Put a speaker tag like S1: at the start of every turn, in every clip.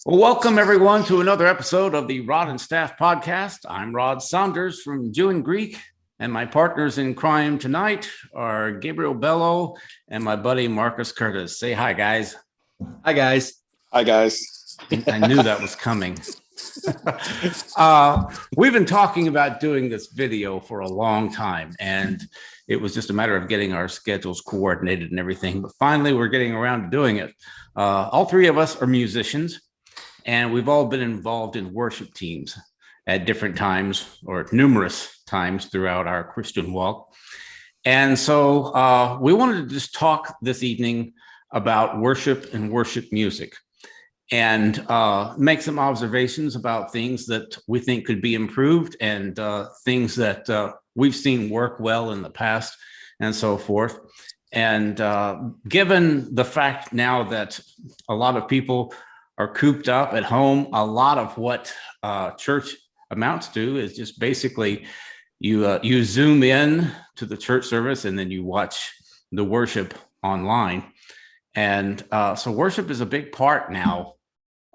S1: Well, welcome everyone to another episode of the Rod and Staff podcast. I'm Rod Saunders from Jew and Greek, and my partners in crime tonight are Gabriel Bello and my buddy Marcus Curtis. Say hi, guys.
S2: Hi, guys.
S3: Hi, guys.
S1: I knew that was coming. We've been talking about doing this video for a long time, and it was just a matter of getting our schedules coordinated and everything. But finally, we're getting around to doing it. All three of us are musicians, and we've all been involved in worship teams at different times or numerous times throughout our Christian walk. And so we wanted to just talk this evening about worship and worship music, and make some observations about things that we think could be improved and things that we've seen work well in the past and so forth. And given the fact now that a lot of people are cooped up at home, a lot of what church amounts to is just basically you zoom in to the church service and then you watch the worship online. And so worship is a big part now.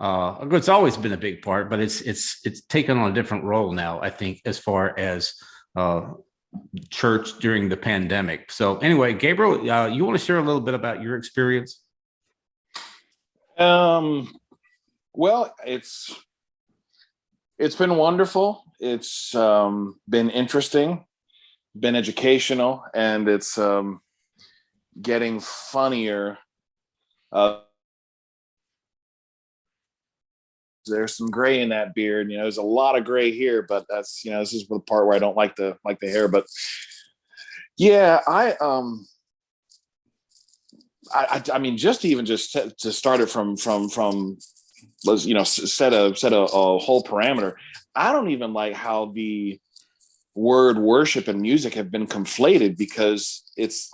S1: It's always been a big part, but it's taken on a different role now, I think, as far as church during the pandemic. So anyway, Gabriel, you want to share a little bit about your experience?
S3: Well, it's been wonderful. It's been interesting, been educational, and it's getting funnier. There's some gray in that beard. There's a lot of gray here, but that's, this is the part where I don't like the hair. But yeah, I mean, just to start it from set a whole parameter. I don't even like how the word worship and music have been conflated, because it's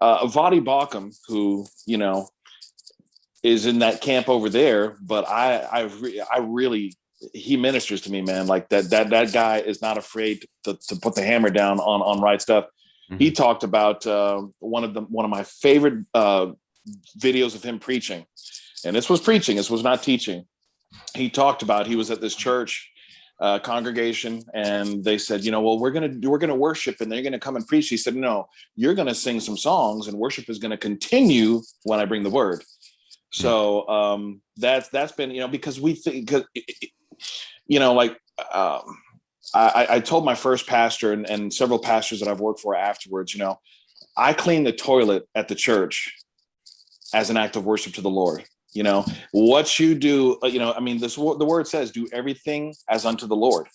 S3: Vadi Bakum, who is in that camp over there, but I really, he ministers to me, man. Like that guy is not afraid to put the hammer down on right stuff. Mm-hmm. He talked about one of my favorite videos of him preaching, and this was preaching. This was not teaching. He talked about, he was at this church congregation, and they said, well, we're gonna worship, and they're gonna come and preach. He said, no, you're gonna sing some songs, and worship is gonna continue when I bring the word. So that's been, because we think, I told my first pastor and several pastors that I've worked for afterwards, I clean the toilet at the church as an act of worship to the Lord. What you do, the word says, do everything as unto the Lord.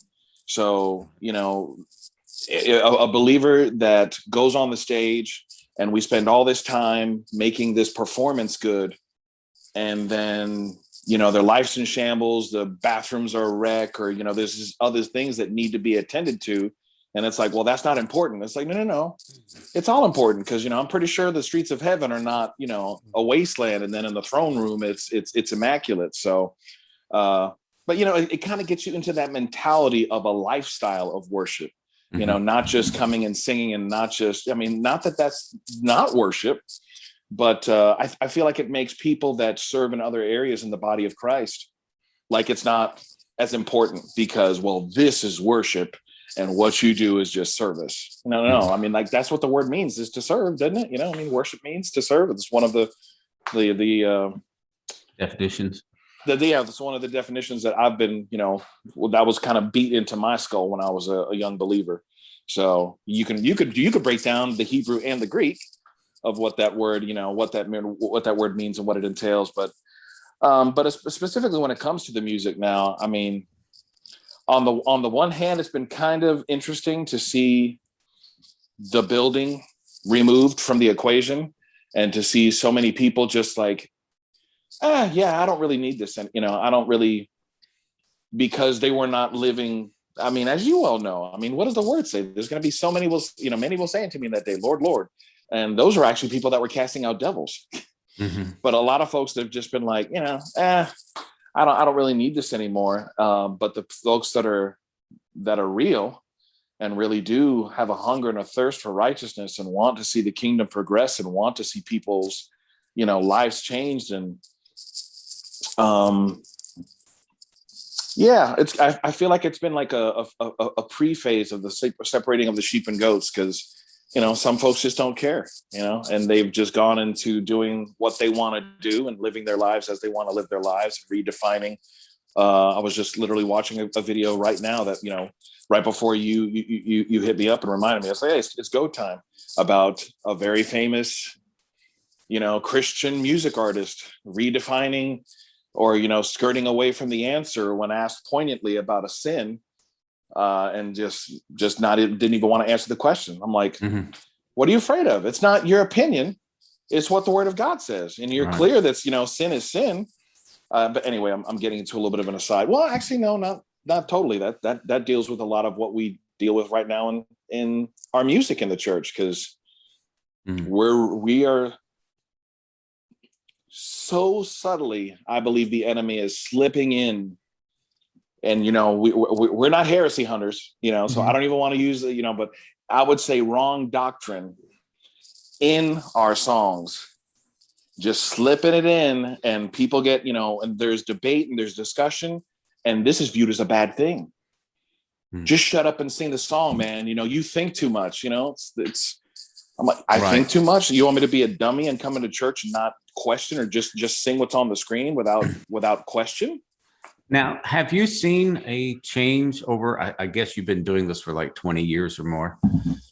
S3: So, a believer that goes on the stage and we spend all this time making this performance good, and then their life's in shambles, the bathrooms are a wreck, or there's other things that need to be attended to, and it's like, well, that's not important. It's like, no, it's all important, because I'm pretty sure the streets of heaven are not a wasteland, and then in the throne room it's immaculate. So but it kind of gets you into that mentality of a lifestyle of worship. Mm-hmm. Not just coming and singing, and not just, not that that's not worship, but I feel like it makes people that serve in other areas in the body of Christ, like it's not as important, because, well, this is worship and what you do is just service. No. I mean, like, that's what the word means, is to serve, doesn't it? Worship means to serve. It's one of the
S1: definitions.
S3: That's one of the definitions that I've been, that was kind of beat into my skull when I was a young believer. So you could break down the Hebrew and the Greek of what that word, what that word means and what it entails. But specifically when it comes to the music now, I mean, on the one hand, it's been kind of interesting to see the building removed from the equation, and to see so many people just like, yeah, I don't really need this. And, I don't really, because they were not living. I mean, as you all know, what does the word say? There's going to be so many many will say unto me that day, Lord, Lord. And those are actually people that were casting out devils. Mm-hmm. But a lot of folks that have just been like, I don't really need this anymore. But the folks that are real and really do have a hunger and a thirst for righteousness, and want to see the kingdom progress, and want to see people's, lives changed, and Um, yeah, I feel like it's been like a pre-phase of the separating of the sheep and goats, because some folks just don't care, and they've just gone into doing what they want to do and living their lives as they want to live their lives, redefining. I was just literally watching a video right now that right before you hit me up and reminded me. I was like, hey, it's go time, about a very famous Christian music artist redefining or skirting away from the answer when asked poignantly about a sin, and just not didn't even want to answer the question. I'm like, what are you afraid of? It's not your opinion, it's what the Word of God says, and you're clear that sin is sin. But anyway, I'm getting into a little bit of an aside. Well, actually, no, not totally. That deals with a lot of what we deal with right now in our music in the church, because we are so subtly, I believe the enemy is slipping in, and we're not heresy hunters, so I don't even want to use but I would say wrong doctrine in our songs, just slipping it in, and people get and there's debate and there's discussion, and this is viewed as a bad thing. Just shut up and sing the song, man. You think too much. It's I'm like, I think too much. You want me to be a dummy and come into church and not question, or just sing what's on the screen without question?
S1: Now, have you seen a change over? I guess you've been doing this for like 20 years or more.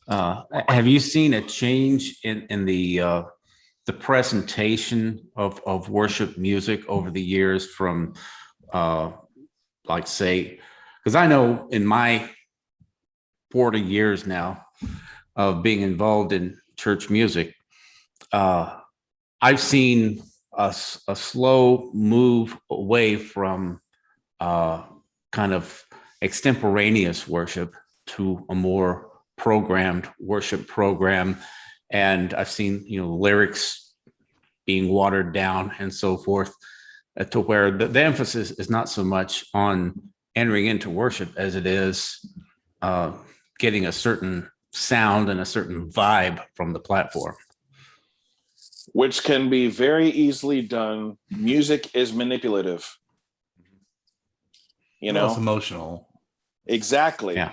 S1: Have you seen a change in the presentation of worship music over the years from, like, say, because I know in my 40 years now of being involved in church music, I've seen a slow move away from kind of extemporaneous worship to a more programmed worship program. And I've seen, lyrics being watered down and so forth, to where the emphasis is not so much on entering into worship as it is getting a certain sound and a certain vibe from the platform.
S3: Which can be very easily done. Music is manipulative.
S2: It's emotional.
S3: Exactly.
S1: Yeah.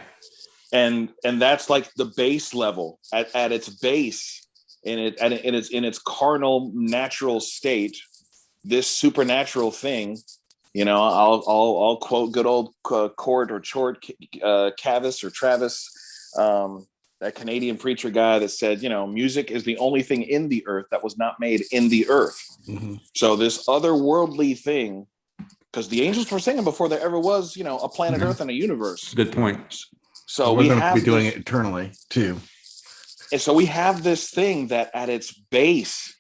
S3: And that's like the base level at its base, in its carnal natural state. This supernatural thing, I'll quote good old Cord or Chort Cavis or Travis, that Canadian preacher guy that said, music is the only thing in the earth that was not made in the earth. So this otherworldly thing, because the angels were singing before there ever was, a planet Earth and a universe.
S1: Good point.
S3: So
S2: we're going to be doing it eternally too.
S3: And so we have this thing that at its base,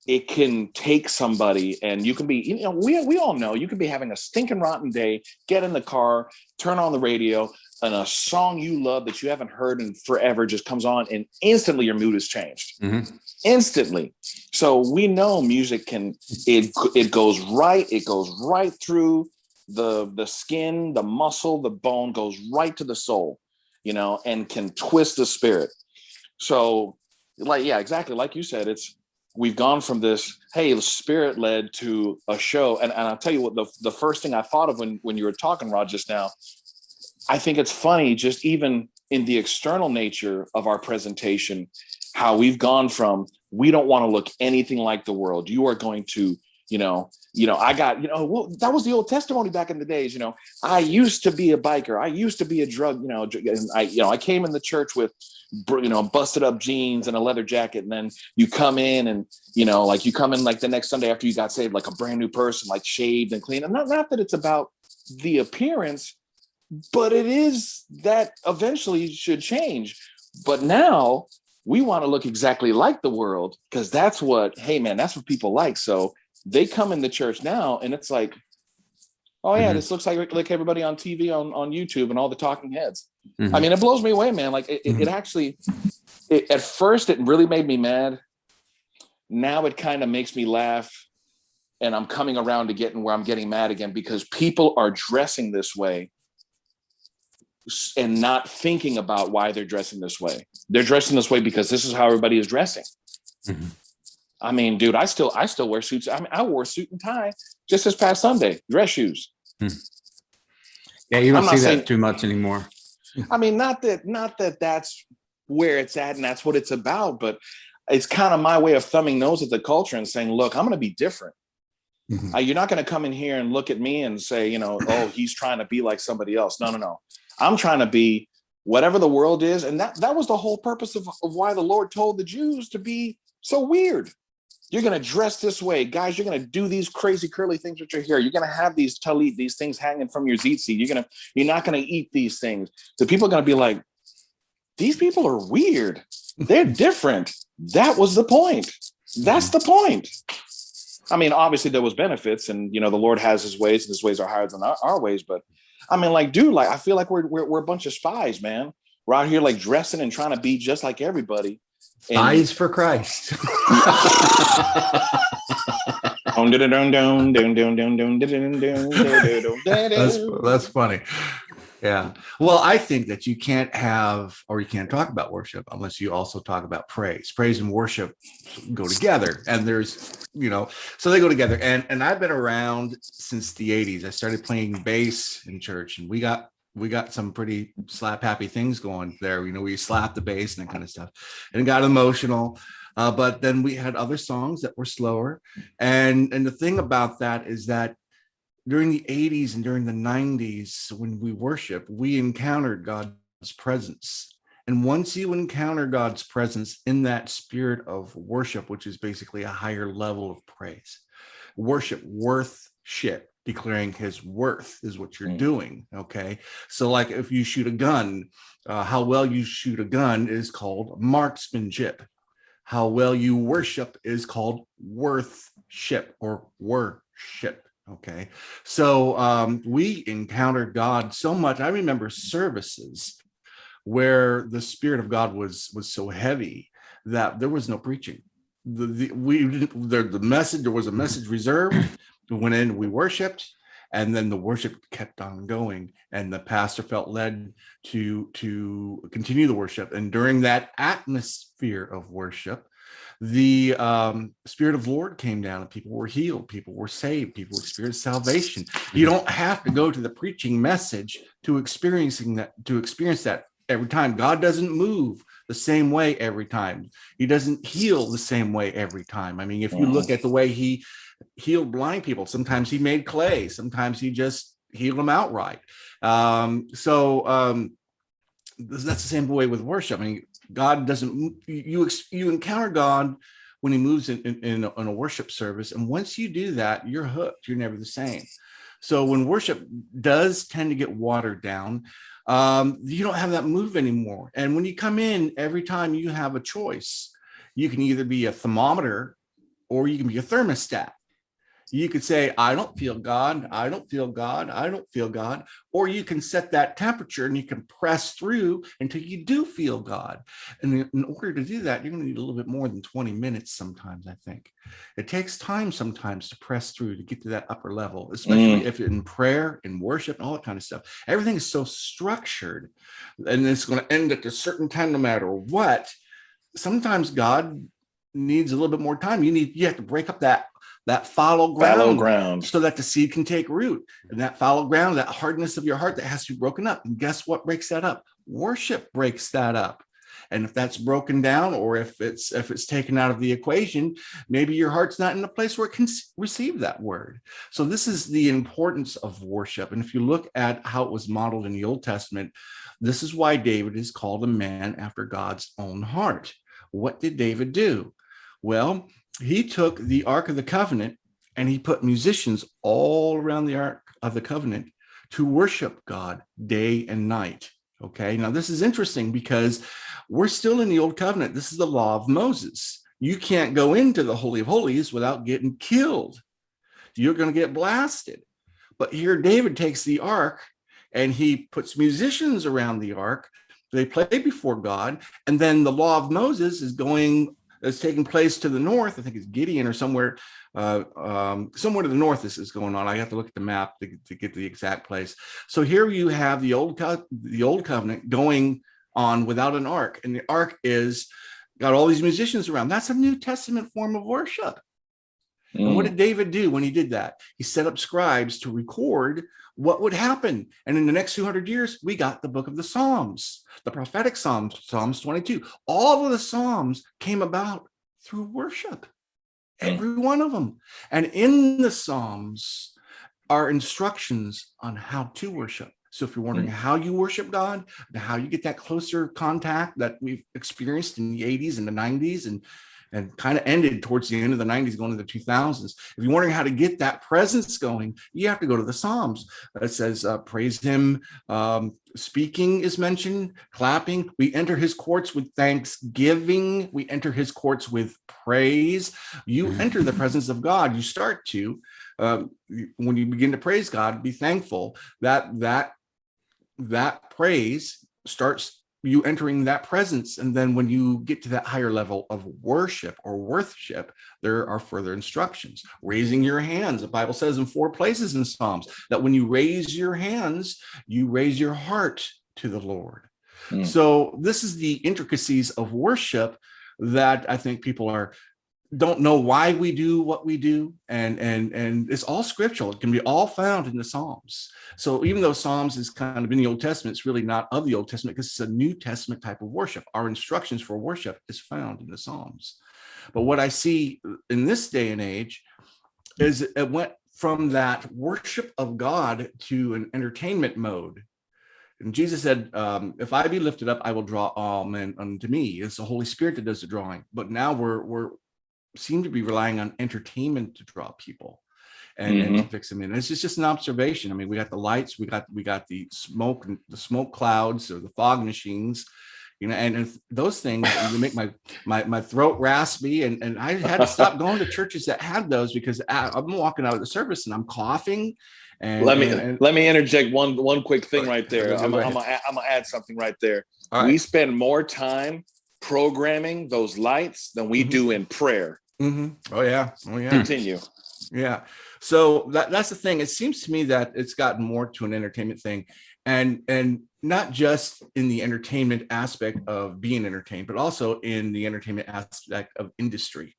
S3: it can take somebody, and you can be, we all know you could be having a stinking rotten day, get in the car, turn on the radio, and a song you love that you haven't heard in forever just comes on, and instantly your mood is changed. Instantly. So we know music it goes right through the skin, the muscle, the bone, goes right to the soul, and can twist the spirit. So exactly like you said, we've gone from this, hey, spirit led, to a show. And I'll tell you what, the first thing I thought of when you were talking, Rod, just now, I think it's funny, just even in the external nature of our presentation, how we've gone from, we don't want to look anything like the world. You are going to, I got, that was the old testimony back in the days. I used to be a biker. I used to be a drug, and I came in the church with, busted up jeans and a leather jacket. And then you come in and, you come in like the next Sunday after you got saved, like a brand new person, like shaved and clean. And not that it's about the appearance, but it is that eventually should change. But now we want to look exactly like the world, because that's what people like. So they come in the church now and it's like, oh yeah, this looks like everybody on TV, on YouTube, and all the talking heads. I mean, it blows me away, man. Like it actually, at first it really made me mad. Now it kind of makes me laugh, and I'm coming around to getting where I'm getting mad again, because people are dressing this way and not thinking about why they're dressing this way. They're dressing this way because this is how everybody is dressing. I mean, dude, I still wear suits. I mean, I wore a suit and tie just this past Sunday, dress shoes.
S1: Yeah, you don't
S3: I'm not
S1: see
S3: saying-
S1: that too much anymore.
S3: I mean, not that that's where it's at and that's what it's about, but it's kind of my way of thumbing nose at the culture and saying, look, I'm going to be different.
S2: Mhm.
S3: You're not going to come in here and look at me and say, you know, oh, he's trying to be like somebody else. No. I'm trying to be whatever the world is. And that was the whole purpose of why the Lord told the Jews to be so weird. You're going to dress this way. Guys, you're going to do these crazy curly things with your hair. You're going to have these talit, these things hanging from your tzitzit. You're not going to eat these things. The people are going to be like, these people are weird. They're different. That was the point. That's the point. I mean, obviously there was benefits, and you know, the Lord has his ways, and his ways are higher than our ways. But I mean, like, dude, like, I feel like we're a bunch of spies, man. We're out here like dressing and trying to be just like everybody.
S2: Spies for Christ. That's funny. Yeah. Well, I think that you can't have, or you can't talk about worship unless you also talk about praise. Praise and worship go together, and there's, you know, so they go together. And I've been around since the 80s. I started playing bass in church, and we got some pretty slap happy things going there. You know, we slapped the bass and that kind of stuff, and it got emotional. But then we had other songs that were slower. And the thing about that is that during the 80s and during the 90s, when we worship, we encountered God's presence. And once you encounter God's presence in that spirit of worship, which is basically a higher level of praise, worthship, declaring his worth is what you're doing. Okay. So like if you shoot a gun, how well you shoot a gun is called marksmanship. How well you worship is called worthship or worship. Okay. So we encountered God so much. I remember services where the Spirit of God was so heavy that there was no preaching. There was a message reserved. We went in, we worshiped, and then the worship kept on going, and the pastor felt led to continue the worship. And during that atmosphere of worship, the Spirit of the Lord came down, and people were healed, people were saved, people experienced salvation. You don't have to go to the preaching message to experience that every time. God doesn't move the same way every time. He doesn't heal the same way every time. I mean, if you look at the way he healed blind people, sometimes he made clay, sometimes he just healed them outright. So that's the same way with worship. I mean, God doesn't, you encounter God when he moves in a worship service. And once you do that, you're hooked. You're never the same. So when worship does tend to get watered down, you don't have that move anymore. And when you come in, every time you have a choice, you can either be a thermometer or you can be a thermostat. You could say, I don't feel God, I don't feel God, I don't feel God. Or you can set that temperature and you can press through until you do feel God. And in order to do that, you're going to need a little bit more than 20 minutes sometimes, I think. It takes time sometimes to press through to get to that upper level, especially if in prayer, in worship, and all that kind of stuff. Everything is so structured, and it's going to end at a certain time no matter what. Sometimes God needs a little bit more time. You have to break up that fallow ground so that the seed can take root. And that fallow ground, that hardness of your heart that has to be broken up. And guess what breaks that up? Worship breaks that up. And if that's broken down, or if it's taken out of the equation, maybe your heart's not in a place where it can receive that word. So this is the importance of worship. And if you look at how it was modeled in the Old Testament, this is why David is called a man after God's own heart. What did David do? Well, he took the Ark of the Covenant and he put musicians all around the Ark of the Covenant to worship God day and night. Okay, now this is interesting because we're still in the Old Covenant. This is the law of Moses. You can't go into the Holy of Holies without getting killed. You're going to get blasted. But here David takes the Ark and he puts musicians around the Ark. They play before God. And then the law of Moses is taking place to the north. I think it's Gideon or somewhere to the north this is going on. I have to look at the map to get to the exact place. So here you have the old covenant going on without an ark, and the ark is got all these musicians around. That's a New Testament form of worship. And what did David do when he did that? He set up scribes to record what would happen. And in the next 200 years, we got the book of the Psalms, the prophetic Psalms, Psalms 22. All of the Psalms came about through worship, every one of them. And in the Psalms are instructions on how to worship. So if you're wondering how you worship God, how you get that closer contact that we've experienced in the 80s and the 90s and kind of ended towards the end of the 90s, going into the 2000s. If you're wondering how to get that presence going, you have to go to the Psalms. It says, praise him. Speaking is mentioned, clapping. We enter his courts with thanksgiving. We enter his courts with praise. You enter the presence of God. You start to, when you begin to praise God, be thankful that praise starts you entering that presence. And then when you get to that higher level of worship or worship, there are further instructions. Raising your hands. The Bible says in 4 places in Psalms that when you raise your hands, you raise your heart to the Lord. So this is the intricacies of worship that I think people don't know why we do what we do, and it's all scriptural. It can be all found in the Psalms. So even though Psalms is kind of in the Old Testament, it's really not of the Old Testament because it's a New Testament type of worship. Our instructions for worship is found in the Psalms. But what I see in this day and age is it went from that worship of God to an entertainment mode. And Jesus said, if I be lifted up, I will draw all men unto me. It's the Holy Spirit that does the drawing. But now we're seem to be relying on entertainment to draw people and to fix them in. And it's just an observation. I mean, we got the lights, we got the smoke and the smoke clouds or the fog machines, and those things make my throat raspy. And I had to stop going to churches that had those because I'm walking out of the service and I'm coughing. And
S3: let me interject one quick thing right there. I'm gonna add something right there.
S2: Right.
S3: We spend more time programming those lights than we do in prayer.
S2: Oh yeah.
S3: Continue.
S2: Yeah. So that's the thing. It seems to me that it's gotten more to an entertainment thing, and not just in the entertainment aspect of being entertained, but also in the entertainment aspect of industry.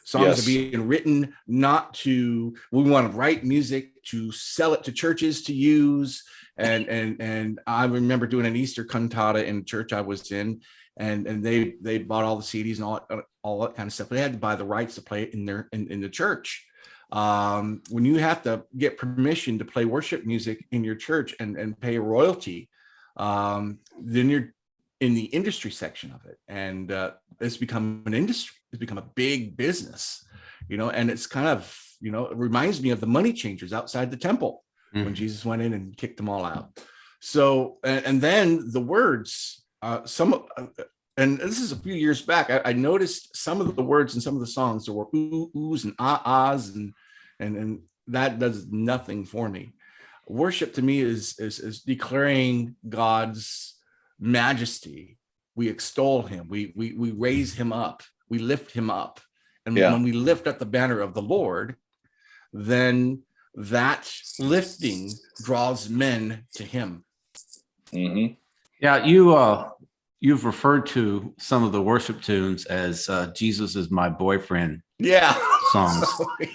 S2: Songs are being written we want to write music to sell it to churches to use. And I remember doing an Easter cantata in the church I was in, and they bought all the CDs and all that kind of stuff. They had to buy the rights to play it in the church. When you have to get permission to play worship music in your church and pay a royalty, then you're in the industry section of it, and it's become an industry. It's become a big business, and it's kind of, it reminds me of the money changers outside the temple when Jesus went in and kicked them all out. So, and then the words, and this is a few years back, I noticed some of the words in some of the songs, there were oohs and ahs, and that does nothing for me. Worship to me is declaring God's majesty. We extol him. We raise him up. We lift him up. And when we lift up the banner of the Lord, then that lifting draws men to him.
S1: Yeah, you've referred to some of the worship tunes as Jesus is my boyfriend songs.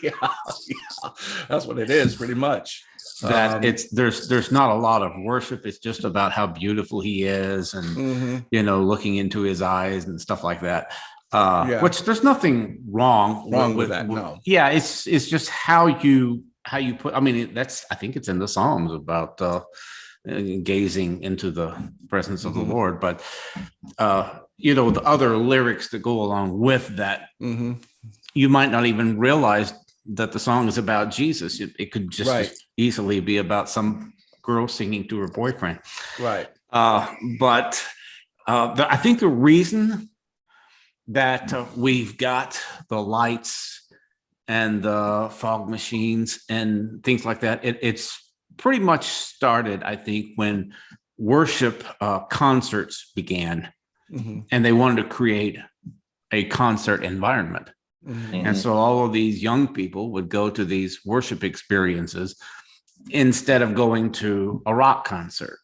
S2: yeah, that's what it is, pretty much.
S1: That there's not a lot of worship. It's just about how beautiful he is, and looking into his eyes and stuff like that. Which there's nothing wrong with that. No. Yeah, it's just how you put. I mean, I think it's in the Psalms about gazing into the presence of the Lord, but the other lyrics that go along with that, you might not even realize that the song is about Jesus. It could just as easily be about some girl singing to her boyfriend.
S2: Right.
S1: But I think the reason that we've got the lights and the fog machines and things like that, it's pretty much started, I think, when worship concerts began, and they wanted to create a concert environment. And so all of these young people would go to these worship experiences instead of going to a rock concert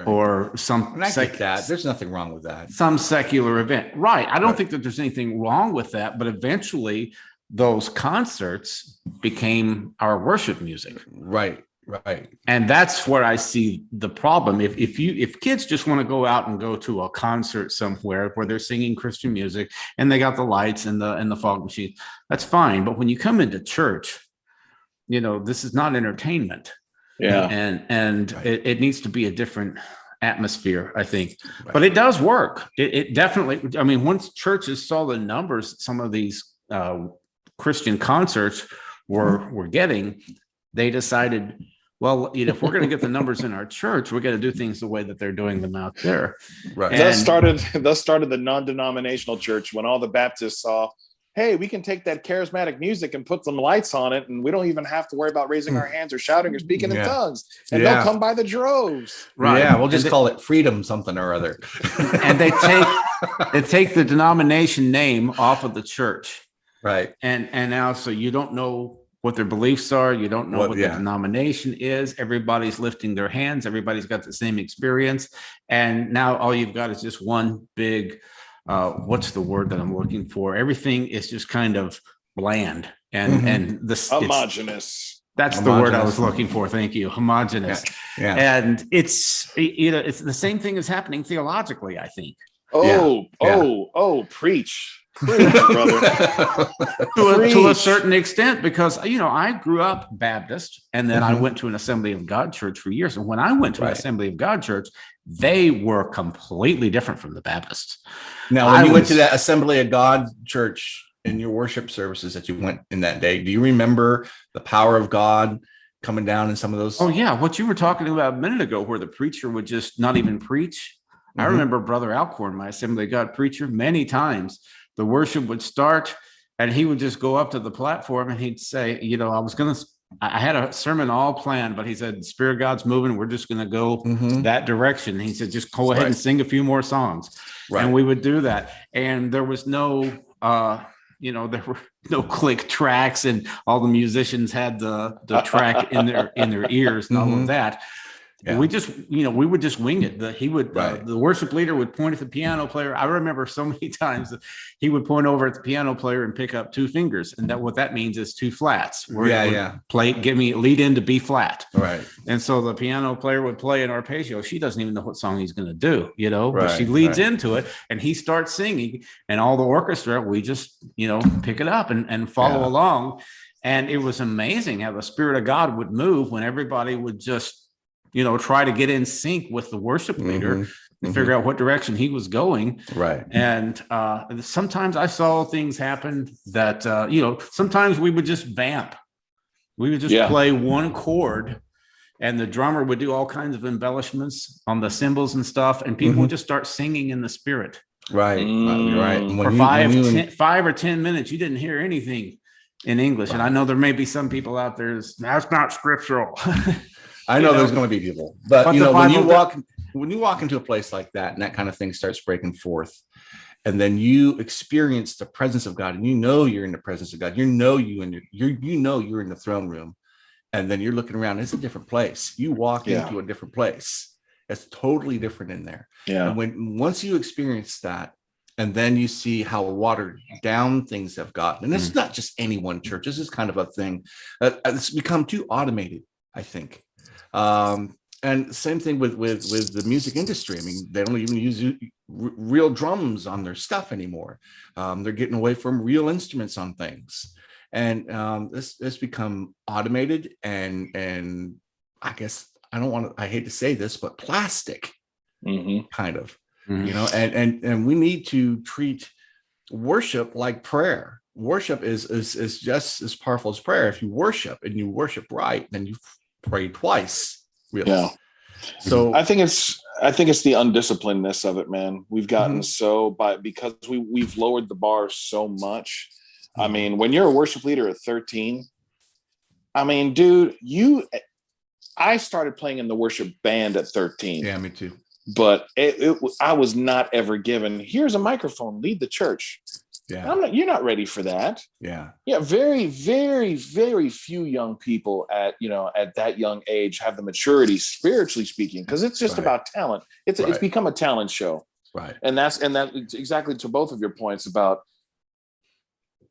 S1: or some.
S2: And I get that. There's nothing wrong with that.
S1: Some secular event, right? I don't think that there's anything wrong with that, but eventually those concerts became our worship music.
S2: Right.
S1: And that's where I see the problem. If kids just want to go out and go to a concert somewhere where they're singing Christian music and they got the lights and the fog machine, that's fine. But when you come into church, this is not entertainment.
S3: Yeah.
S1: And
S2: Right.
S1: it needs to be a different atmosphere, I think.
S2: Right.
S1: But it does work. It definitely, I mean, once churches saw the numbers some of these Christian concerts were getting, they decided, well, if we're going to get the numbers in our church, we're going to do things the way that they're doing them out there.
S2: Right.
S3: Thus started the non-denominational church, when all the Baptists saw, hey, we can take that charismatic music and put some lights on it, and we don't even have to worry about raising our hands or shouting or speaking in tongues, and they'll come by the droves.
S2: Right. Yeah, we'll just call it freedom something or other.
S1: And they take the denomination name off of the church.
S2: Right.
S1: And now, so you don't know what their beliefs are. You don't know what the denomination is. Everybody's lifting their hands. Everybody's got the same experience. And now all you've got is just one big, what's the word that I'm looking for? Everything is just kind of bland and this
S3: homogenous.
S1: That's the word I was looking for. Thank you. Homogenous.
S2: Yeah.
S1: And it's the same thing is happening theologically, I think.
S3: Preach, brother.
S1: To a certain extent, because I grew up Baptist, and then I went to an Assembly of God church for years. And when I went to an Assembly of God church, they were completely different from the Baptists.
S2: Now, when you went to that Assembly of God church in your worship services that you went in that day, do you remember the power of God coming down in some of those?
S1: Oh yeah, what you were talking about a minute ago, where the preacher would just not even preach. I remember Brother Alcorn, my Assembly of God preacher, many times the worship would start and he would just go up to the platform and he'd say, I had a sermon all planned, but he said, the Spirit of God's moving. We're just going to go that direction. He said, just go ahead and sing a few more songs. Right. And we would do that. And there was no, there were no click tracks, and all the musicians had the track in their ears and all of that. Yeah. We just, we would just wing it. The worship leader would point at the piano player. I remember so many times that he would point over at the piano player and pick up two fingers. And what that means is two flats. Give me lead into B flat. Right. And so the piano player would play an arpeggio. She doesn't even know what song he's going to do, but she leads into it and he starts singing, and all the orchestra, we just, pick it up and follow along. And it was amazing how the Spirit of God would move when everybody would just, try to get in sync with the worship leader and figure out what direction he was going. Right. And sometimes I saw things happen that, sometimes we would just vamp. We would just play one chord, and the drummer would do all kinds of embellishments on the cymbals and stuff. And people would just start singing in the Spirit. Right. Right. For 5 or 10 minutes, you didn't hear anything in English. Right. And I know there may be some people out there, that's not scriptural.
S2: I know there's going to be people, but when you walk into a place like that and that kind of thing starts breaking forth, and then you experience the presence of God, and you're in the presence of God, you're in the throne room, and then you're looking around, it's a different place. You walk into a different place. It's totally different in there. Yeah. And once you experience that, and then you see how watered down things have gotten, and it's not just any one church. This is kind of a thing that it's become too automated, I think. And same thing with the music industry. I mean, they don't even use real drums on their stuff anymore. They're getting away from real instruments on things, and this become automated and I guess I hate to say this, but plastic, kind of, and we need to treat worship like prayer. Worship is just as powerful as prayer. If you worship and you worship right, then you pray twice, really. Yeah. So
S3: I think it's the undisciplinedness of it, man. We've gotten because we've lowered the bar so much. I mean, when you're a worship leader at 13, I mean, dude, I started playing in the worship band at 13.
S2: Yeah, me too.
S3: But I was not ever given, here's a microphone, lead the church. Yeah. You're not ready for that. Yeah. Yeah. Very, very, very few young people at that young age have the maturity, spiritually speaking, because it's just about talent. It's become a talent show. Right. And that's exactly to both of your points about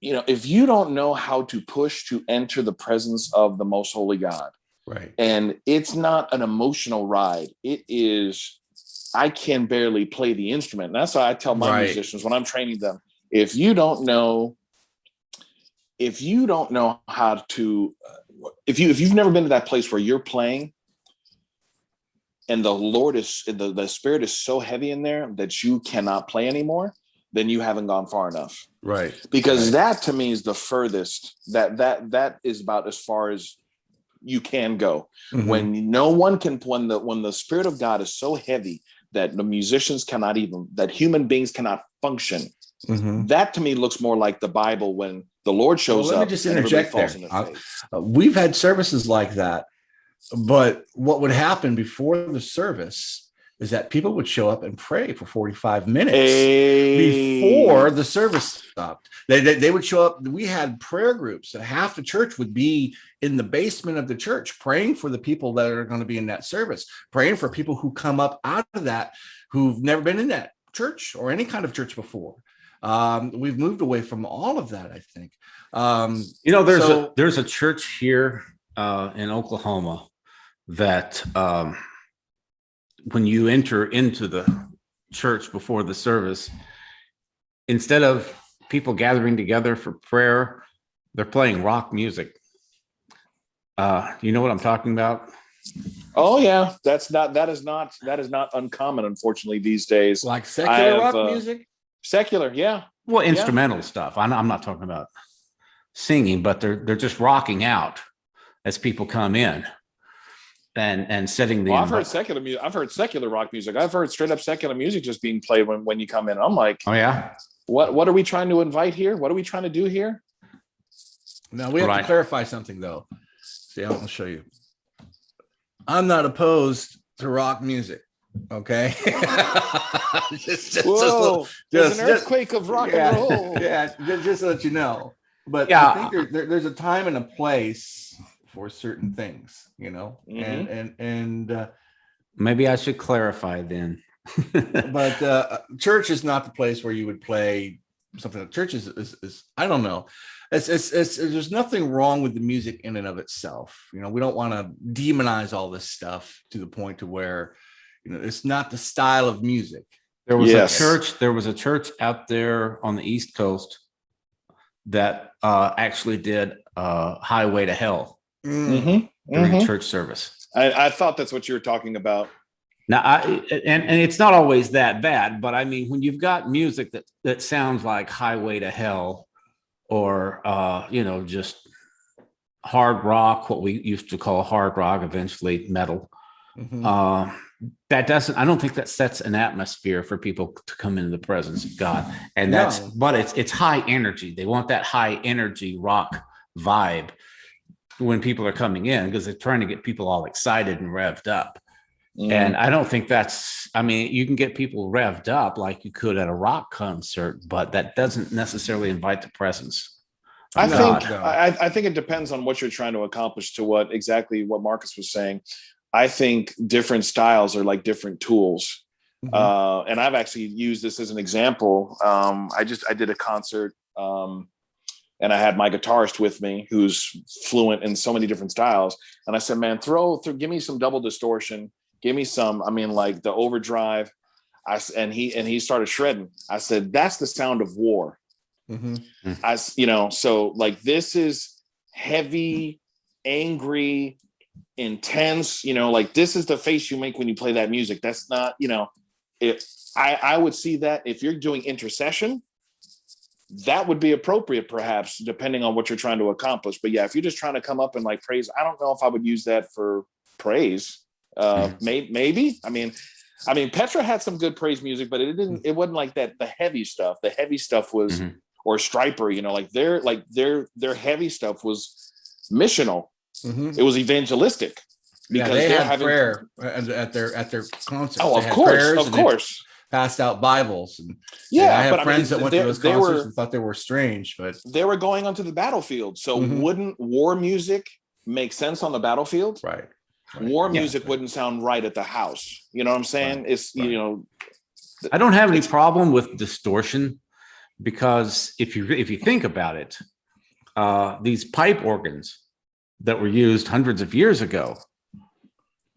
S3: if you don't know how to push to enter the presence of the most holy God,
S2: right,
S3: and it's not an emotional ride, it is, I can barely play the instrument. And that's why I tell my musicians when I'm training them, if you don't know how to, if you've never been to that place where you're playing and the Lord is, the Spirit is so heavy in there that you cannot play anymore, then you haven't gone far enough.
S2: Right.
S3: Because that to me is the furthest, that is about as far as you can go. When no one can, when the Spirit of God is so heavy that the musicians cannot even, that human beings cannot function. That to me looks more like the Bible when the Lord shows up.
S2: Let me just interject there. We've had services like that, but what would happen before the service is that people would show up and pray for 45 minutes before the service stopped. They would show up. We had prayer groups, and half the church would be in the basement of the church praying for the people that are going to be in that service, praying for people who come up out of that who've never been in that church or any kind of church before. We've moved away from all of that, I think.
S1: There's a church here in Oklahoma that when you enter into the church before the service, instead of people gathering together for prayer, they're playing rock music. You know what I'm talking about?
S3: Oh yeah, that is not uncommon, unfortunately, these days.
S2: Like secular rock music?
S3: Secular, yeah.
S1: Well, instrumental stuff. I'm not talking about singing, but they're just rocking out as people come in and setting the.
S3: Well, I've heard secular music. I've heard secular rock music. I've heard straight up secular music just being played when you come in. I'm like,
S1: oh yeah,
S3: what are we trying to invite here? What are we trying to do here?
S2: Now we have to clarify something though. See, I'll show you. I'm not opposed to rock music. Okay.
S3: There's an earthquake of rock and roll.
S2: Yeah, just to let you know. But I think there's a time and a place for certain things, and
S1: maybe I should clarify then.
S2: But church is not the place where you would play something. Church is I don't know. It's there's nothing wrong with the music in and of itself. We don't want to demonize all this stuff to the point to where it's not the style of music.
S1: There was a church out there on the East Coast that actually did Highway to Hell during church service.
S3: I thought that's what you were talking about.
S1: Now, and it's not always that bad, but I mean, when you've got music that sounds like Highway to Hell, or just hard rock, what we used to call hard rock, eventually metal. I don't think that sets an atmosphere for people to come into the presence of God. And but it's high energy. They want that high energy rock vibe when people are coming in, because they're trying to get people all excited and revved up. And I don't think you can get people revved up like you could at a rock concert, but that doesn't necessarily invite the presence.
S3: I think it depends on what you're trying to accomplish, to what Marcus was saying. I think different styles are like different tools. And I've actually used this as an example. I did a concert and I had my guitarist with me who's fluent in so many different styles. And I said, man, give me some double distortion. Give me some, like the overdrive. And he started shredding. I said, that's the sound of war. So like, this is heavy, angry, intense, like this is the face you make when you play that music. That's not, I would see that if you're doing intercession, that would be appropriate, perhaps, depending on what you're trying to accomplish. But yeah, if you're just trying to come up and like praise, I don't know if I would use that for praise. Maybe. I mean, Petra had some good praise music, but it wasn't like that. The heavy stuff was, or Striper, their heavy stuff was missional. It was evangelistic, because
S2: they had prayer at their concerts.
S3: Oh, of course.
S2: Passed out Bibles. And I have friends that went to those concerts and thought they were strange, but they
S3: were going onto the battlefield. So wouldn't war music make sense on the battlefield?
S2: Right.
S3: War music wouldn't sound right at the house. You know what I'm saying? It's I
S1: don't have any problem with distortion, because if you think about it, these pipe organs that were used hundreds of years ago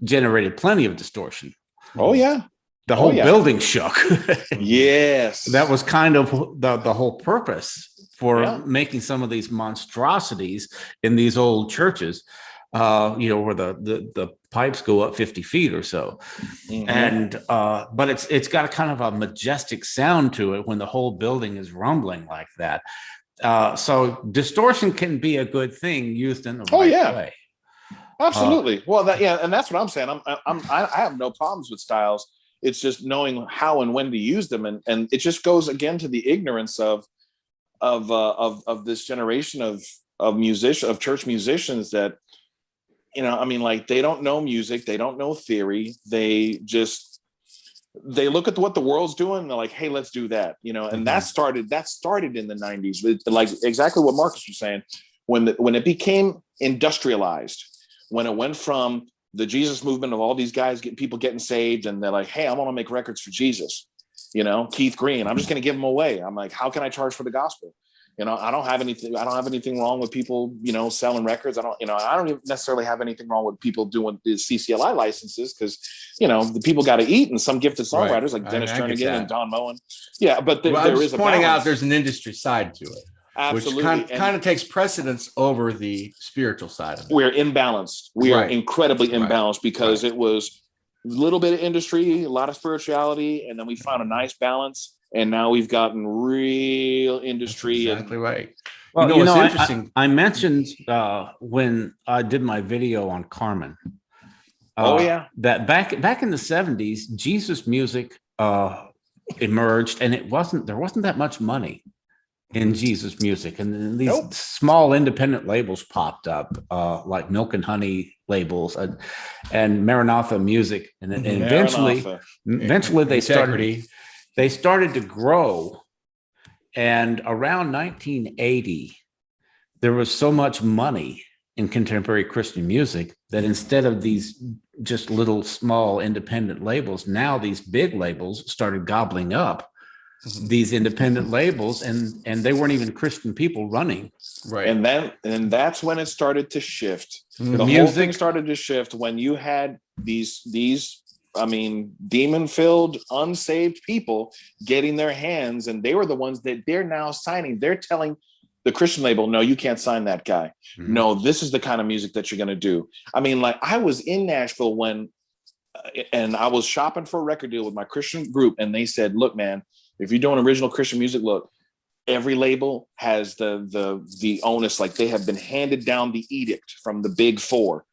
S1: generated plenty of distortion.
S3: Oh yeah.
S1: The whole building shook.
S3: Yes.
S1: That was kind of the whole purpose for
S3: Yeah.
S1: making some of these monstrosities in these old churches, where the pipes go up 50 feet or so.
S3: Mhm.
S1: And but it's got a kind of a majestic sound to it when the whole building is rumbling like that. So distortion can be a good thing used in the right way.
S3: Absolutely. Well, and that's what I'm saying. I have no problems with styles. It's just knowing how and when to use them, and it just goes again to the ignorance of this generation of church musicians that, they don't know music, they don't know theory, they look at what the world's doing and they're like, hey, let's do that, and that started in the 90s, like exactly what Marcus was saying, when it became industrialized, when it went from the Jesus movement of all these guys people getting saved, and they're like, hey, I want to make records for Jesus, Keith Green, I'm just going to give them away. I'm like, how can I charge for the gospel? I don't have anything wrong with people, selling records. I don't even necessarily have anything wrong with people doing the CCLI licenses, because, the people got to eat, and some gifted songwriters like Dennis Jernigan and Don Moen. Yeah. But there is
S2: pointing out there's an industry side to it.
S3: Absolutely.
S2: Which kind of takes precedence over the spiritual side of it.
S3: We're imbalanced. We are incredibly imbalanced because it was a little bit of industry, a lot of spirituality, and then we found a nice balance. And now we've gotten real industry.
S2: That's exactly right.
S1: Well, what's interesting. I mentioned when I did my video on Carmen. That back in the 70s, Jesus music emerged, and there wasn't that much money in Jesus music, and then these small independent labels popped up, like Milk and Honey labels, and Maranatha Music, and eventually they started to grow. And around 1980, there was so much money in contemporary Christian music that instead of these just little small independent labels, now these big labels started gobbling up these independent labels, and they weren't even Christian people running.
S3: Right. And that's when it started to shift. The whole thing started to shift when you had these demon-filled, unsaved people getting their hands, and they were the ones that they're now signing. They're telling the Christian label, no, you can't sign that guy. Mm-hmm. No, this is the kind of music that you're going to do. I was in Nashville and I was shopping for a record deal with my Christian group, and they said, look, man, if you're doing original Christian music, look, every label has the onus, like they have been handed down the edict from the big four.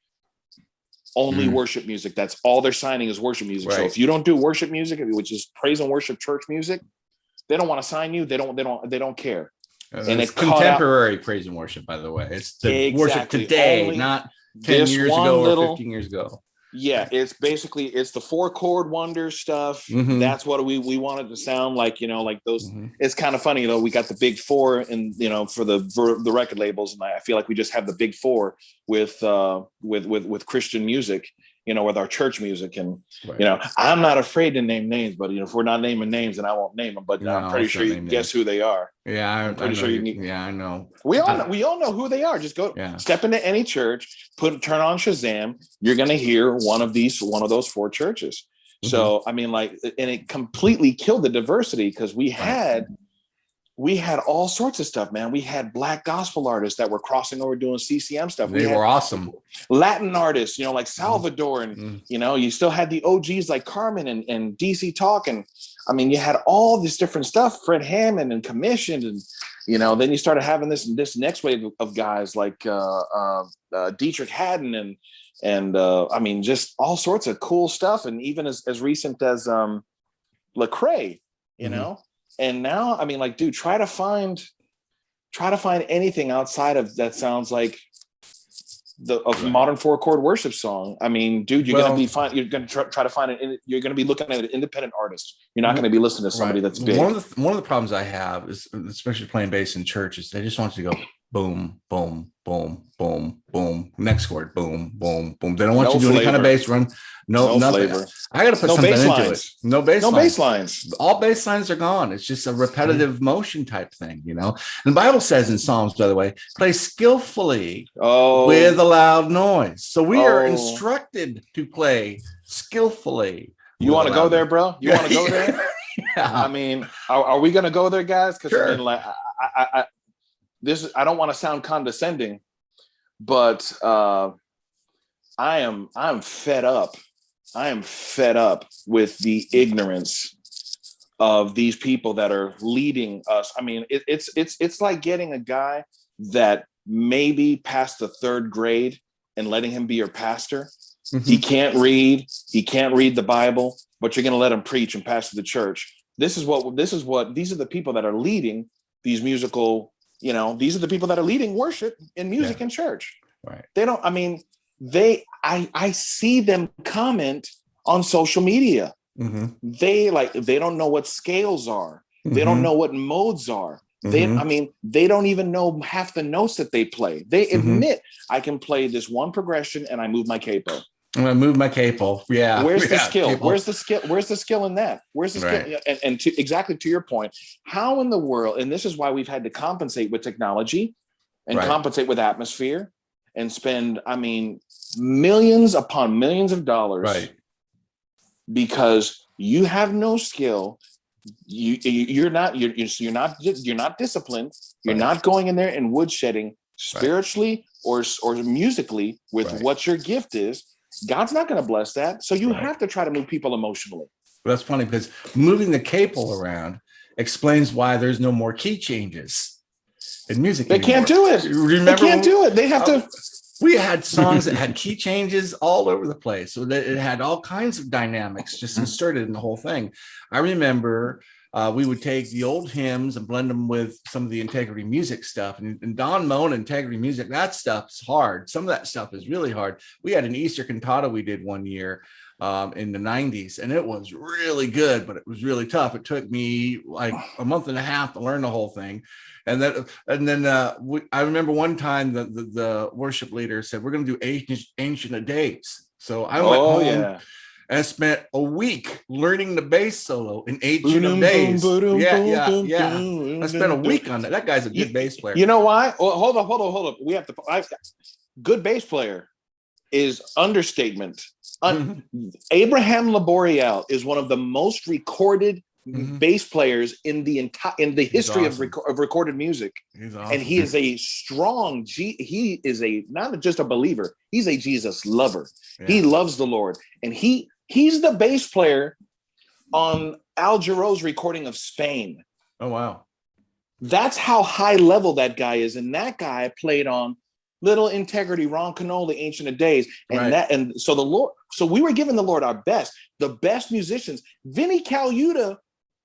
S3: Only worship music. That's all they're signing is worship music. Right. So if you don't do worship music, which is praise and worship church music, they don't want to sign you. They don't care.
S2: And it's contemporary praise and worship, by the way. It's the worship today, not 10 years ago or 15 years ago.
S3: Yeah, it's basically it's the 4-chord wonder stuff. Mm-hmm. That's what we wanted to sound like, like those. Mm-hmm. It's kind of funny, we got the big four, and for the record labels, and I feel like we just have the big four with Christian music, with our church music, and I'm not afraid to name names, but if we're not naming names, then I won't name them. But I'm pretty sure you can guess who they are.
S2: Yeah, I'm pretty sure you can. Yeah, I know.
S3: We all know who they are. Just go step into any church, turn on Shazam. You're gonna hear one of those 4 churches. Mm-hmm. So and it completely killed the diversity, because we had all sorts of stuff, man. We had Black gospel artists that were crossing over doing CCM stuff.
S2: They were awesome.
S3: Latin artists, like Salvador, and you still had the OGs like Carmen and DC Talk, and you had all this different stuff. Fred Hammond and Commissioned, and then you started having this next wave of guys like Dietrich Haddon and just all sorts of cool stuff, and even as recent as Lecrae, And now, dude, try to find anything outside of that sounds like modern 4-chord worship song. Dude, you're going to be fine. You're going to try to find it. You're going to be looking at an independent artist. You're not going to be listening to somebody that's big.
S2: One of the problems I have is, especially playing bass in churches, they just want you to go boom, boom, boom, boom, boom. Next chord, boom, boom, boom. They don't want you to do any kind of bass run. No,
S3: No
S2: nothing.
S3: flavor.
S2: I got to put
S3: No
S2: something
S3: bass
S2: into it.
S3: lines.
S2: No bass
S3: No
S2: lines.
S3: bass lines.
S2: All bass lines are gone. It's just a repetitive motion type thing, you know. And the Bible says in Psalms, by the way, play skillfully with
S3: Oh,
S2: a loud noise. So we are
S3: oh.
S2: instructed to play skillfully.
S3: You want to go there, bro? You want to go there?
S2: Yeah.
S3: I mean, are we going to go there, guys? Because
S2: Sure.
S3: I mean, like, I don't want to sound condescending, but I'm fed up. I am fed up with the ignorance of these people that are leading us. I mean, it's like getting a guy that maybe passed the third grade and letting him be your pastor. He can't read. He can't read the Bible, but you're going to let him preach and pastor the church. These are the people that are leading these musical, you know, these are the people that are leading worship in music and church.
S2: Right.
S3: They don't, I mean, I see them comment on social media. They don't know what scales are. They don't know what modes are. They don't even know half the notes that they play. They admit I can play this one progression and I move my capo.
S2: I'm gonna move my capo. Yeah.
S3: Where's the skill?
S2: Capo.
S3: Where's the skill? Where's the skill in that? Where's the skill? And exactly to your point, how in the world, and this is why we've had to compensate with technology and compensate with atmosphere and spend, I mean, millions upon millions of dollars because you have no skill. You're not disciplined. You're not going in there and woodshedding spiritually or musically with what your gift is. God's not going to bless that. So you have to try to move people emotionally.
S2: That's funny because moving the capo around explains why there's no more key changes in music.
S3: They can't do it. Remember, they can't do it. They have to.
S2: We had songs that had key changes all over the place. So that it had all kinds of dynamics just inserted in the whole thing. I remember we would take the old hymns and blend them with some of the integrity music stuff. And Don Moen integrity music, that stuff's hard. Some of that stuff is really hard. We had an Easter cantata we did one year in the 90s, and it was really good, but it was really tough. It took me like a month and a half to learn the whole thing. And then I remember one time the worship leader said, we're going to do Ancient of Days. So I went home and spent a week learning the bass solo in Ancient of Days. I spent a week on that. That guy's a good bass player.
S3: You know why? Well, hold on. We have to. Good bass player is understatement. Abraham Laboriel is one of the most recorded bass players in the history of recorded music. He's awesome. And he is a strong he is not just a believer, he's a Jesus lover. He loves the Lord, and he's the bass player on Al Jarreau's recording of Spain.
S2: Oh wow.
S3: That's how high level that guy is. And that guy played on Little Integrity, Ron Canoli, Ancient of Days. And so we were giving the Lord our best, the best musicians. Vinnie Colaiuta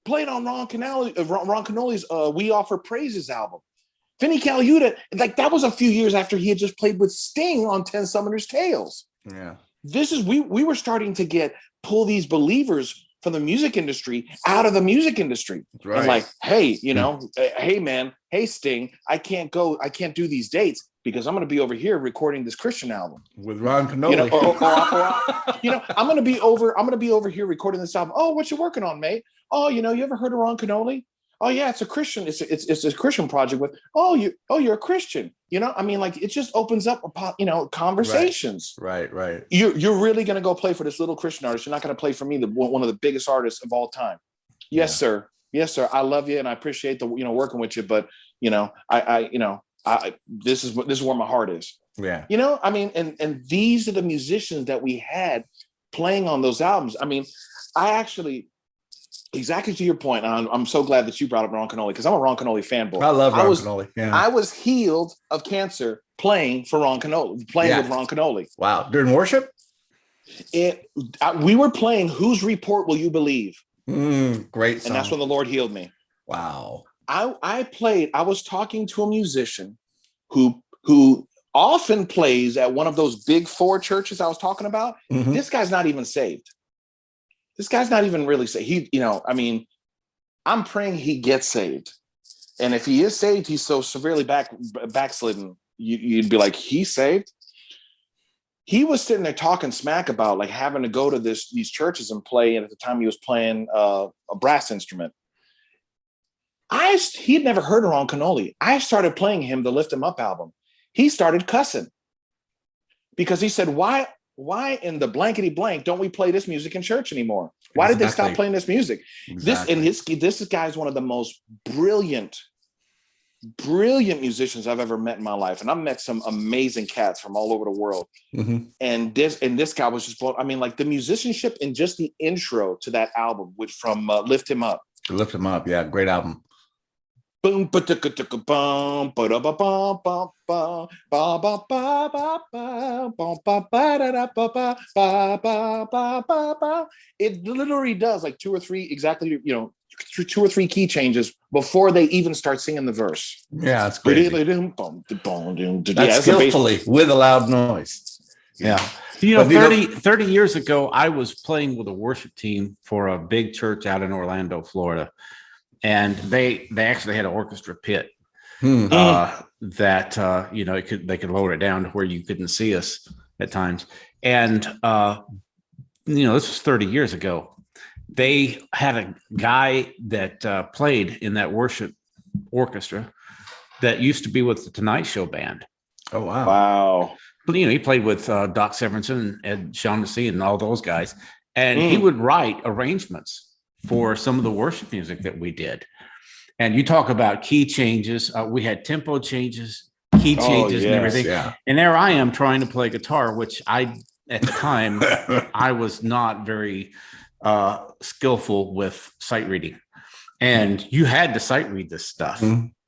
S3: played on Ron Canoli's We Offer Praises album. Vinnie Colaiuta, like that was a few years after he had just played with Sting on 10 Summoners Tales.
S2: Yeah.
S3: We were starting to pull these believers from the music industry out of the music industry. Right. And like, hey, hey man, hey Sting, I can't do these dates because I'm going to be over here recording this Christian album
S2: with Ron Canoli.
S3: I'm going to be over here recording this album. Oh, what you working on, mate? Oh, you ever heard of Ron Canoli? Oh yeah, it's a Christian. It's a Christian project with. You're a Christian. Like it just opens up conversations.
S2: Right.
S3: You're really going to go play for this little Christian artist. You're not going to play for me, one of the biggest artists of all time. Yes, sir. I love you and I appreciate the working with you, but this is where my heart is.
S2: Yeah.
S3: And these are the musicians that we had playing on those albums. I mean, I actually. Exactly to your point. I'm so glad that you brought up Ron Canoli because I'm a Ron Canoli fanboy.
S2: I love Ron Canoli. Yeah.
S3: I was healed of cancer playing for Ron Canoli, with Ron Canoli.
S2: Wow. During worship?
S3: We were playing Whose Report Will You Believe?
S2: Great song.
S3: And that's when the Lord healed me.
S2: Wow.
S3: I was talking to a musician who often plays at one of those big four churches I was talking about. This guy's not even saved. This guy's not even really saved. I'm praying he gets saved. And if he is saved, he's so severely backslidden. You'd be like, he's saved? he was sitting there talking smack about like having to go to these churches and play. And at the time he was playing a brass instrument. He had never heard Ron Canoli. I started playing him the Lift Him Up album. He started cussing because he said, why in the blankety blank don't we play this music in church anymore? Why did they stop playing this music?
S2: Exactly.
S3: This guy is one of the most brilliant musicians I've ever met in my life. And I've met some amazing cats from all over the world.
S2: Mm-hmm.
S3: And this guy was just, I mean, like the musicianship in just the intro to that album, which from Lift Him Up.
S2: Lift Him Up. Yeah. Great album.
S3: Boom, ba da ba bum, ba da ba bum, ba ba ba ba ba ba ba ba ba ba da da ba ba ba ba ba ba ba. It literally does like two or three key changes before they even start singing the verse.
S2: Yeah, it's crazy. That's skillfully with a loud noise.
S1: Yeah. 30 years ago, I was playing with a worship team for a big church out in Orlando, Florida. And they actually had an orchestra pit that they could lower it down to where you couldn't see us at times. And this was 30 years ago. They had a guy that played in that worship orchestra that used to be with the Tonight Show band.
S2: Oh wow!
S3: Wow.
S1: But he played with Doc Severinsen and Ed Shaughnessy and all those guys, and he would write arrangements for some of the worship music that we did. And you talk about key changes. We had tempo changes, key changes, and everything.
S2: Yeah.
S1: And there I am trying to play guitar, which at the time, I was not very skillful with sight reading. And you had to sight read this stuff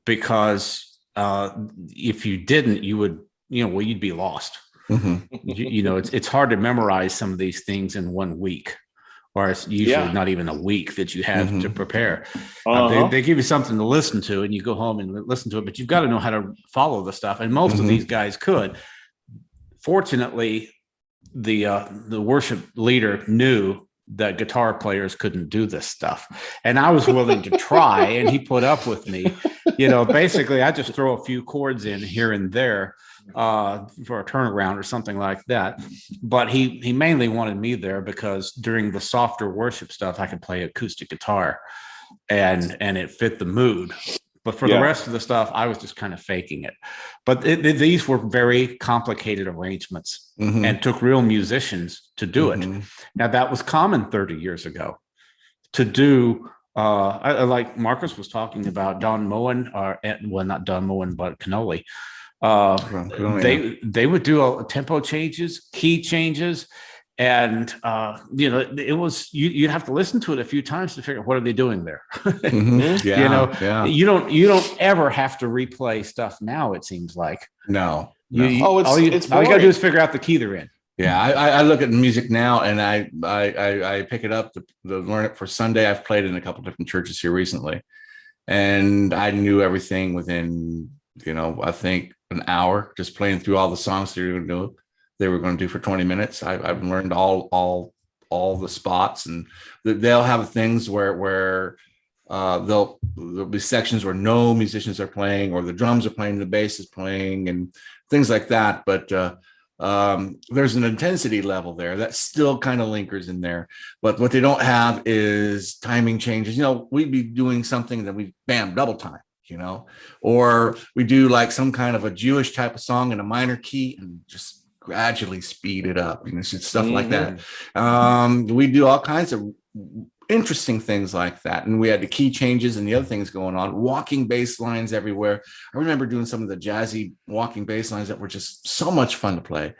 S1: because if you didn't, you would, you'd be lost. It's hard to memorize some of these things in 1 week. Or it's usually not even a week that you have to prepare. They give you something to listen to and you go home and listen to it, but you've got to know how to follow the stuff. And most of these guys could. Fortunately, the worship leader knew that guitar players couldn't do this stuff. And I was willing to try, and he put up with me. Basically, I just throw a few chords in here and there for a turnaround or something like that. But he mainly wanted me there because during the softer worship stuff, I could play acoustic guitar and it fit the mood. But for the rest of the stuff, I was just kind of faking it. But these were very complicated arrangements and took real musicians to do it. Now, that was common 30 years ago to do. Like Marcus was talking about Don Moen, not Don Moen, but Canoli. They would do tempo changes, key changes, and it was you'd have to listen to it a few times to figure out what are they doing there. You don't ever have to replay stuff now. It seems like
S2: no.
S1: All you gotta do is figure out the key they're in.
S2: Yeah, I look at music now and I pick it up to learn it for Sunday. I've played in a couple different churches here recently, and I knew everything within I think an hour just playing through all the songs they were going to do for 20 minutes. I've learned all the spots, and they'll have things where there'll be sections where no musicians are playing, or the drums are playing, the bass is playing, and things like that. But there's an intensity level there that still kind of lingers in there. But what they don't have is timing changes. We'd be doing something that we double time. Or we do like some kind of a Jewish type of song in a minor key and just gradually speed it up, stuff like that. We do all kinds of interesting things like that. And we had the key changes and the other things going on, walking bass lines everywhere. I remember doing some of the jazzy walking bass lines that were just so much fun to play.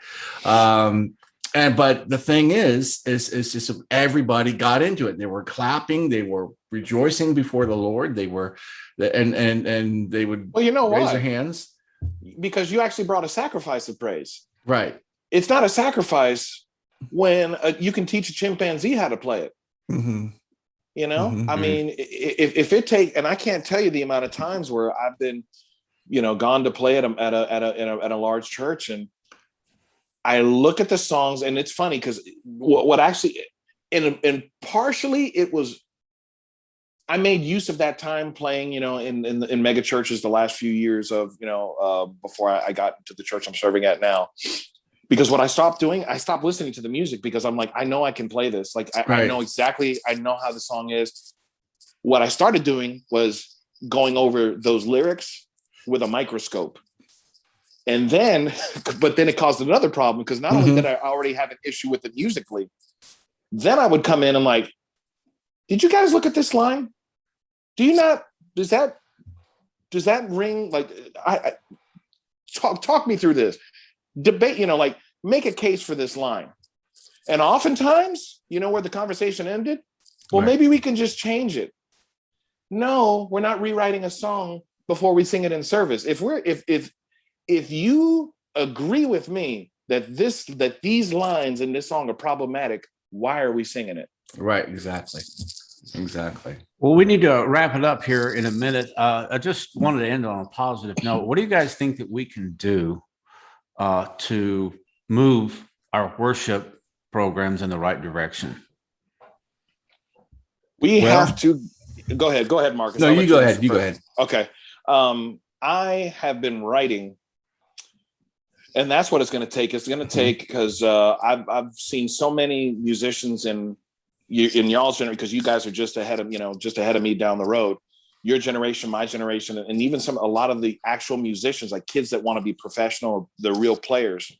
S2: But the thing is just everybody got into it. They were clapping, they were rejoicing before the Lord. They were, and they would raise their hands.
S3: Because you actually brought a sacrifice of praise.
S2: Right.
S3: It's not a sacrifice when you can teach a chimpanzee how to play it. I mean, if it take, and I can't tell you the amount of times where I've been, gone to play at a large church, and I look at the songs, and it's funny because what actually, and partially it was, I made use of that time playing, in mega churches the last few years of, before I got to the church I'm serving at now. Because what I stopped doing, I stopped listening to the music because I'm like, I know I can play this. Like, I know exactly, I know how the song is. What I started doing was going over those lyrics with a microscope. And then, but then it caused another problem because not only did I already have an issue with it musically, then I would come in and like, did you guys look at this line? Do you not, does that ring? Like, talk me through this. Debate, like make a case for this line. And oftentimes, where the conversation ended? Well, maybe we can just change it. No, we're not rewriting a song before we sing it in service. If you agree with me that these lines in this song are problematic, why are we singing it?
S2: Right, exactly.
S1: Well, we need to wrap it up here in a minute. I just wanted to end on a positive note. What do you guys think that we can do to move our worship programs in the right direction?
S3: We have to go ahead, Marcus.
S2: No, you go ahead. You go ahead.
S3: Okay. I have been writing, and that's what it's going to take. It's going to take because I've seen so many musicians in y'all's generation, because you guys are just ahead of me down the road. Your generation, my generation, and even a lot of the actual musicians, like kids that want to be professional, the real players.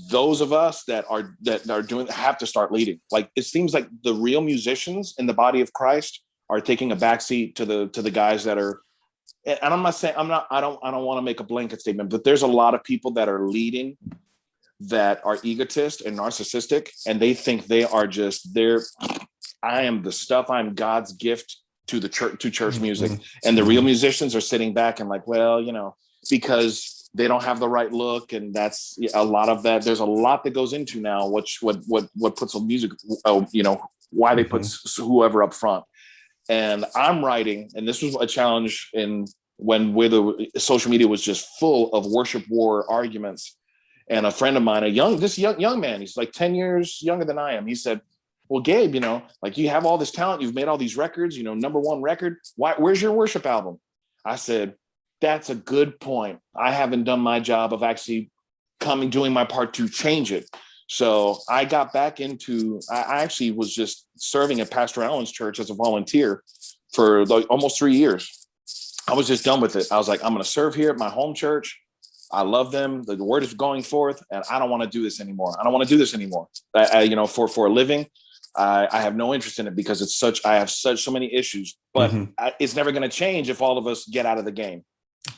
S3: Those of us that are doing have to start leading. Like, it seems like the real musicians in the body of Christ are taking a backseat to the guys that are. And I'm not saying I don't want to make a blanket statement, but there's a lot of people that are leading that are egotist and narcissistic, and they think they are I am the stuff. I'm God's gift to the church, to church music. And the real musicians are sitting back and like, well, because they don't have the right look. And that's a lot of that. There's a lot that goes into now what puts the music, why they put whoever up front. And I'm writing, and this was a challenge when the social media was just full of worship war arguments. And a friend of mine, this young man, he's like 10 years younger than I am. He said, well, Gabe, like, you have all this talent, you've made all these records, #1 record. Where's your worship album? I said, that's a good point. I haven't done my job of actually doing my part to change it. So I got back I actually was just serving at Pastor Allen's church as a volunteer for like almost 3 years. I was just done with it. I was like, I'm going to serve here at my home church. I love them. The word is going forth, and I don't want to do this anymore. For a living. I have no interest in it because I have so many issues, but it's never going to change if all of us get out of the game.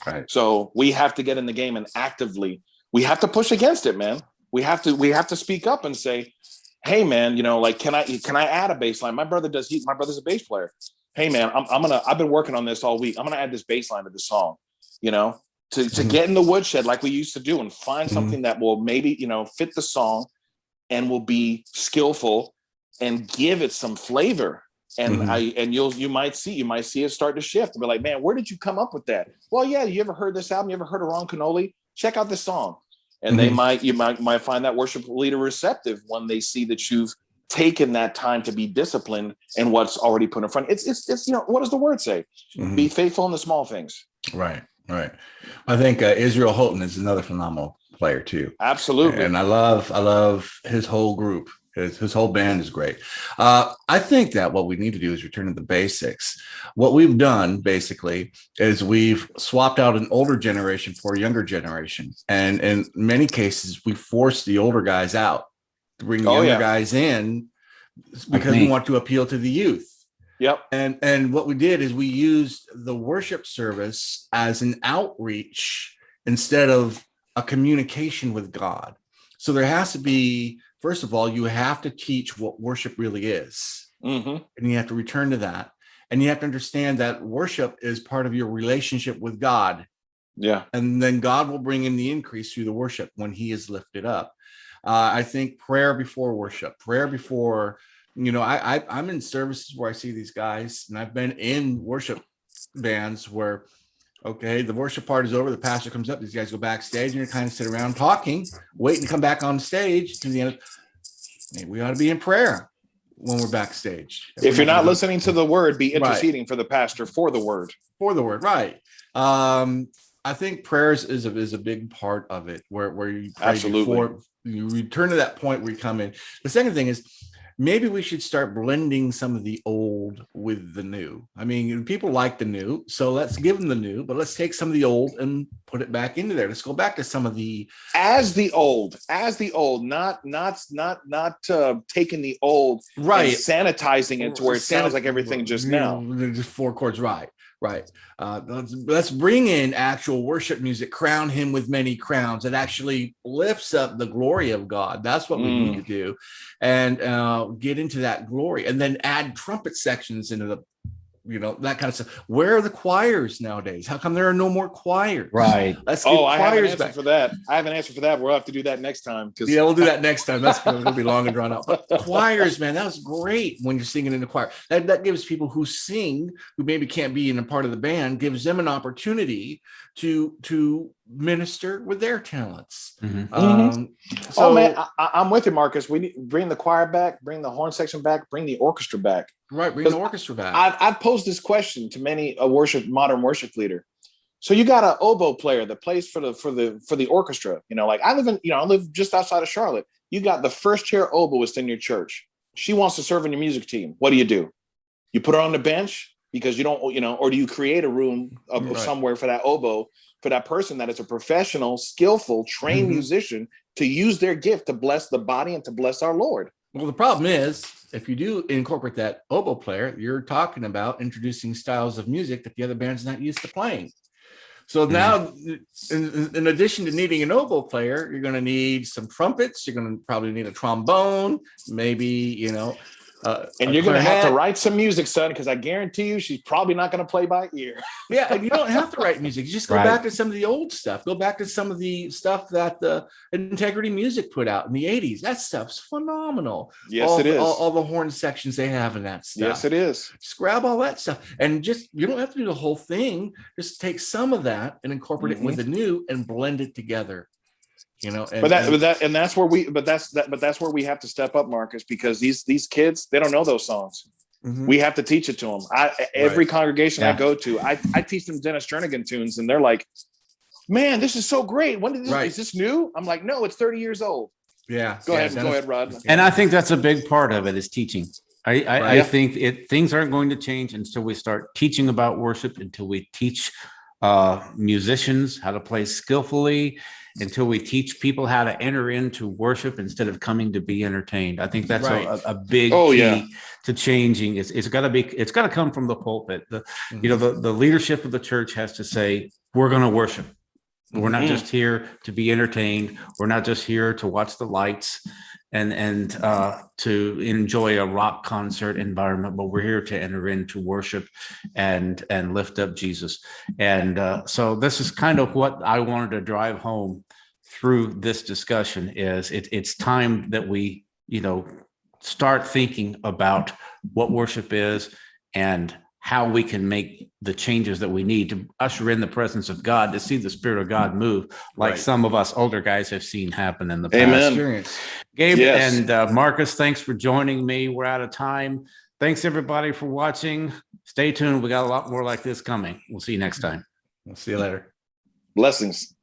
S2: Right.
S3: So we have to get in the game, and actively, we have to push against it, man. We have to speak up and say, hey man, like, can I add a bass line? My brother's a bass player. Hey man, I've been working on this all week. I'm going to add this bass line to the song, to get in the woodshed like we used to do and find something that will maybe, fit the song and will be skillful and give it some flavor. And you might see it start to shift and be like, man, where did you come up with that? Well, yeah. You ever heard this album? You ever heard of Ron Canoli? Check out this song. And you might find that worship leader receptive when they see that you've taken that time to be disciplined in what's already put in front. It's what does the word say? Be faithful in the small things.
S2: Right. I think Israel Houghton is another phenomenal player too.
S3: Absolutely.
S2: And I love his whole group. His whole band is great. I think that what we need to do is return to the basics. What we've done basically is we've swapped out an older generation for a younger generation. And in many cases, we force the older guys out to bring the younger guys in because we want to appeal to the youth.
S3: Yep.
S2: And what we did is we used the worship service as an outreach instead of a communication with God. So there has to be, first of all, you have to teach what worship really is. And you have to return to that. And you have to understand that worship is part of your relationship with God.
S3: Yeah.
S2: And then God will bring in the increase through the worship when he is lifted up. I think prayer before worship, I'm in services where I see these guys, and I've been in worship bands where, okay, the worship part is over, the pastor comes up, these guys go backstage, and you're kind of sit around talking, waiting to come back on stage to the end. Hey, we ought to be in prayer when we're backstage.
S3: If you're not listening to the word, be interceding for the pastor for the word.
S2: For the word, right. I think prayers is a big part of it, where you pray
S3: Absolutely.
S2: before you return to that point where you come in. The second thing is maybe we should start blending some of the old with the new. I mean, people like the new, so let's give them the new, but let's take some of the old and put it back into there. Let's go back to some of the
S3: as the old, not taking the old
S2: right,
S3: and sanitizing it to where it sounds like everything just now.
S2: Just four chords, right. Let's bring in actual worship music, crown him with many crowns. It actually lifts up the glory of God. That's what we need to do, and get into that glory, and then add trumpet sections into the, that kind of stuff. Where are the choirs nowadays? How come there are no more choirs?
S1: Right.
S2: Let's get
S3: I have an
S2: choirs
S3: answer
S2: back
S3: for that. I have an answer for that. We'll have to do that next time.
S2: Yeah, we'll do that next time. That's going to be long and drawn out. But choirs, man, that was great when you're singing in the choir. That gives people who sing, who maybe can't be in a part of the band, gives them an opportunity to minister with their talents.
S3: So, man, I'm with you, Marcus. We need bring the choir back, bring the horn section back, bring the orchestra back.
S2: Right, bring the orchestra back.
S3: I've posed this question to many modern worship leader. So you got an oboe player that plays for the orchestra. Like I live just outside of Charlotte. You got the first chair oboist in your church. She wants to serve in your music team. What do? You put her on the bench because you don't, or do you create a room of somewhere for that oboe, for that person that is a professional, skillful, trained musician to use their gift to bless the body and to bless our Lord?
S2: Well, the problem is, if you do incorporate that oboe player, you're talking about introducing styles of music that the other band's not used to playing. So now, in addition to needing an oboe player, you're going to need some trumpets. You're going to probably need a trombone, maybe,
S3: and you're going to have to write some music, son, because I guarantee you she's probably not going to play by ear.
S2: Yeah, and you don't have to write music. You just go back to some of the old stuff. Go back to some of the stuff that the Integrity Music put out in the 80s. That stuff's phenomenal.
S3: Yes, it is.
S2: All the horn sections they have in that stuff.
S3: Yes, it is.
S2: Just grab all that stuff. And you don't have to do the whole thing. Just take some of that and incorporate it with the new and blend it together. That's where we have to step up, Marcus, because these kids, they don't know those songs. We have to teach it to them. Every congregation I go to, I teach them Dennis Jernigan tunes, and they're like, "Man, this is so great. When did this? Is this new?" I'm like, "No, it's 30 years old." Yeah.
S3: Go ahead, Rod.
S1: And I think that's a big part of it is teaching. I think things aren't going to change until we start teaching about worship, until we teach musicians how to play skillfully, until we teach people how to enter into worship instead of coming to be entertained. I think that's a big key to changing. It's got to come from the pulpit. The leadership of the church has to say, we're going to worship. We're not just here to be entertained. We're not just here to watch the lights and to enjoy a rock concert environment, but we're here to enter into worship and lift up Jesus. And so this is kind of what I wanted to drive home through this discussion is it's time that we, start thinking about what worship is and how we can make the changes that we need to usher in the presence of God, to see the Spirit of God move like some of us older guys have seen happen in the past.
S3: Amen.
S1: Gabe and Marcus, thanks for joining me. We're out of time. Thanks everybody for watching. Stay tuned. We got a lot more like this coming. We'll see you next time.
S2: We'll see you later.
S3: Blessings.